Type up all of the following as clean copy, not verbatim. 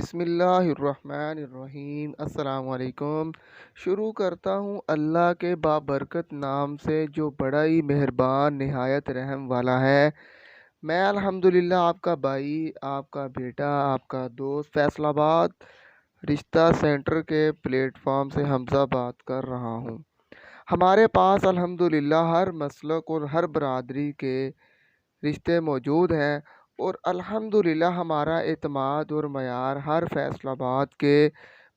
बिस्मिल्लाहिर्रहमानिर्रहीम। अस्सलाम वालेकुम। शुरू करता हूँ अल्लाह के बाबरकत नाम से जो बड़ा ही मेहरबान निहायत रहम वाला है। मैं अल्हम्दुलिल्लाह आपका भाई, आपका बेटा, आपका दोस्त फैसलाबाद रिश्ता सेंटर के प्लेटफॉर्म से हमज़ा बात कर रहा हूँ। हमारे पास अल्हम्दुलिल्लाह हर मसलक और हर बरादरी के रिश्ते मौजूद हैं और अल्हम्दुलिल्लाह हमारा एतमाद और मयार हर फैसलाबाद के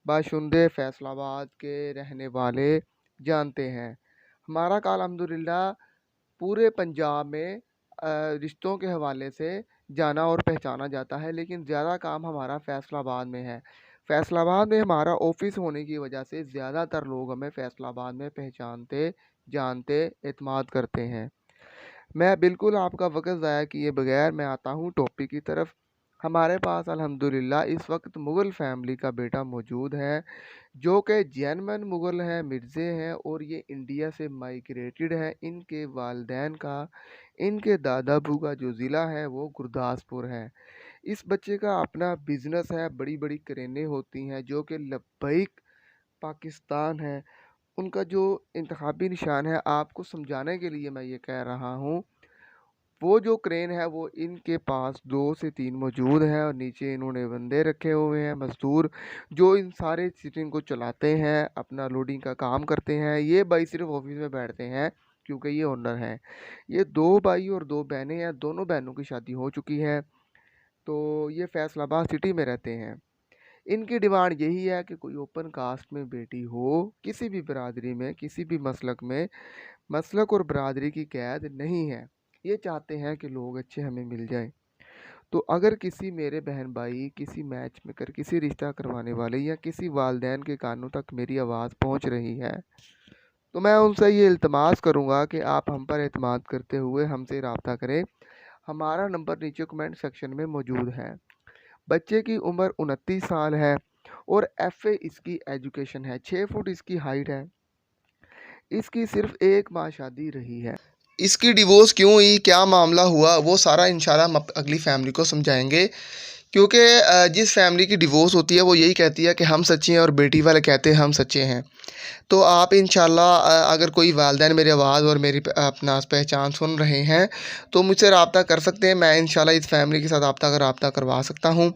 बाशिंदे फैसलाबाद के रहने वाले जानते हैं। हमारा काम अल्हम्दुलिल्लाह पूरे पंजाब में रिश्तों के हवाले से जाना और पहचाना जाता है, लेकिन ज़्यादा काम हमारा फैसलाबाद में है। फैसलाबाद में हमारा ऑफिस होने की वजह से ज़्यादातर लोग हमें फैसलाबाद में पहचानते, जानते, एतमाद करते हैं। मैं बिल्कुल आपका वक़्त ज़ाया किए बगैर मैं आता हूँ टॉपिक की तरफ। हमारे पास अल्हम्दुलिल्लाह इस वक्त मुग़ल फैमिली का बेटा मौजूद है, जो कि जेनमन मुग़ल हैं, मिर्ज़े हैं और ये इंडिया से माइग्रेटेड हैं। इनके वालिदैन का, इनके दादा अबू का जो ज़िला है वो गुरदासपुर है। इस बच्चे का अपना बिज़नेस है, बड़ी बड़ी क्रेनें होती हैं जो कि लब्बैक पाकिस्तान है। उनका जो इंतखाबी निशान है, आपको समझाने के लिए मैं ये कह रहा हूँ, वो जो क्रेन है वो इनके पास 2 से 3 मौजूद है और नीचे इन्होंने बंदे रखे हुए हैं मज़दूर, जो इन सारे सिस्टम को चलाते हैं, अपना लोडिंग का काम करते हैं। ये भाई सिर्फ ऑफिस में बैठते हैं क्योंकि ये ओनर हैं। ये 2 भाई और 2 बहनें हैं, दोनों बहनों की शादी हो चुकी है, तो ये फैसलाबाद सिटी में रहते हैं। इनकी डिमांड यही है कि कोई ओपन कास्ट में बेटी हो, किसी भी बरादरी में, किसी भी मसलक में। मसलक और बरादरी की कैद नहीं है, ये चाहते हैं कि लोग अच्छे हमें मिल जाएं। तो अगर किसी मेरे बहन भाई, किसी मैच मेकर, किसी रिश्ता करवाने वाले या किसी वालदैन के कानों तक मेरी आवाज़ पहुंच रही है, तो मैं उनसे ये इल्तमास करूंगा कि आप हम पर एतमाद करते हुए हमसे रब्ता करें। हमारा नंबर नीचे कमेंट सेक्शन में मौजूद है। बच्चे की उम्र 29 साल है और FA इसकी एजुकेशन है। 6 फुट इसकी हाइट है। इसकी सिर्फ 1 माह शादी रही है। इसकी डिवोर्स क्यों हुई, क्या मामला हुआ, वो सारा इंशाल्लाह हम अगली फैमिली को समझाएंगे। क्योंकि जिस फैमिली की डिवोर्स होती है वो यही कहती है कि हम सच्चे हैं और बेटी वाले कहते हैं हम सच्चे हैं। तो आप इंशाल्लाह अगर कोई वालिदैन मेरी आवाज़ और मेरी अपना पहचान सुन रहे हैं तो मुझसे रब्ता कर सकते हैं। मैं इंशाल्लाह इस फैमिली के साथ रब्ता करवा सकता हूँ।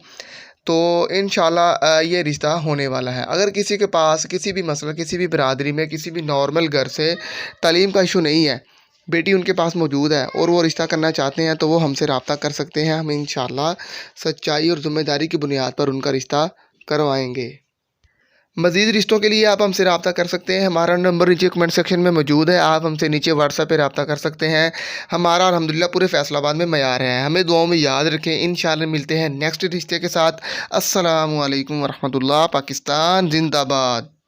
तो इंशाल्लाह ये रिश्ता होने वाला है। अगर किसी के पास किसी भी मसला, किसी भी बरादरी में, किसी भी नॉर्मल घर से तालीम का इशू नहीं है, बेटी उनके पास मौजूद है और वो रिश्ता करना चाहते हैं, तो वो हमसे रब्ता कर सकते हैं। हम इंशाल्लाह सच्चाई और ज़िम्मेदारी की बुनियाद पर उनका रिश्ता करवाएंगे। मज़ीद रिश्तों के लिए आप हमसे रब्ता कर सकते हैं। हमारा नंबर नीचे कमेंट सेक्शन में मौजूद है। आप हमसे नीचे व्हाट्सएप पे रब्ता कर सकते हैं। हमारा अल्हम्दुलिल्लाह पूरे फैसलाबाद में मयार है। हमें दुआओं में याद रखें। इंशाल्लाह मिलते हैं नेक्स्ट रिश्ते के साथ। अस्सलामु अलैकुम वरहमतुल्लाह। पाकिस्तान जिंदाबाद।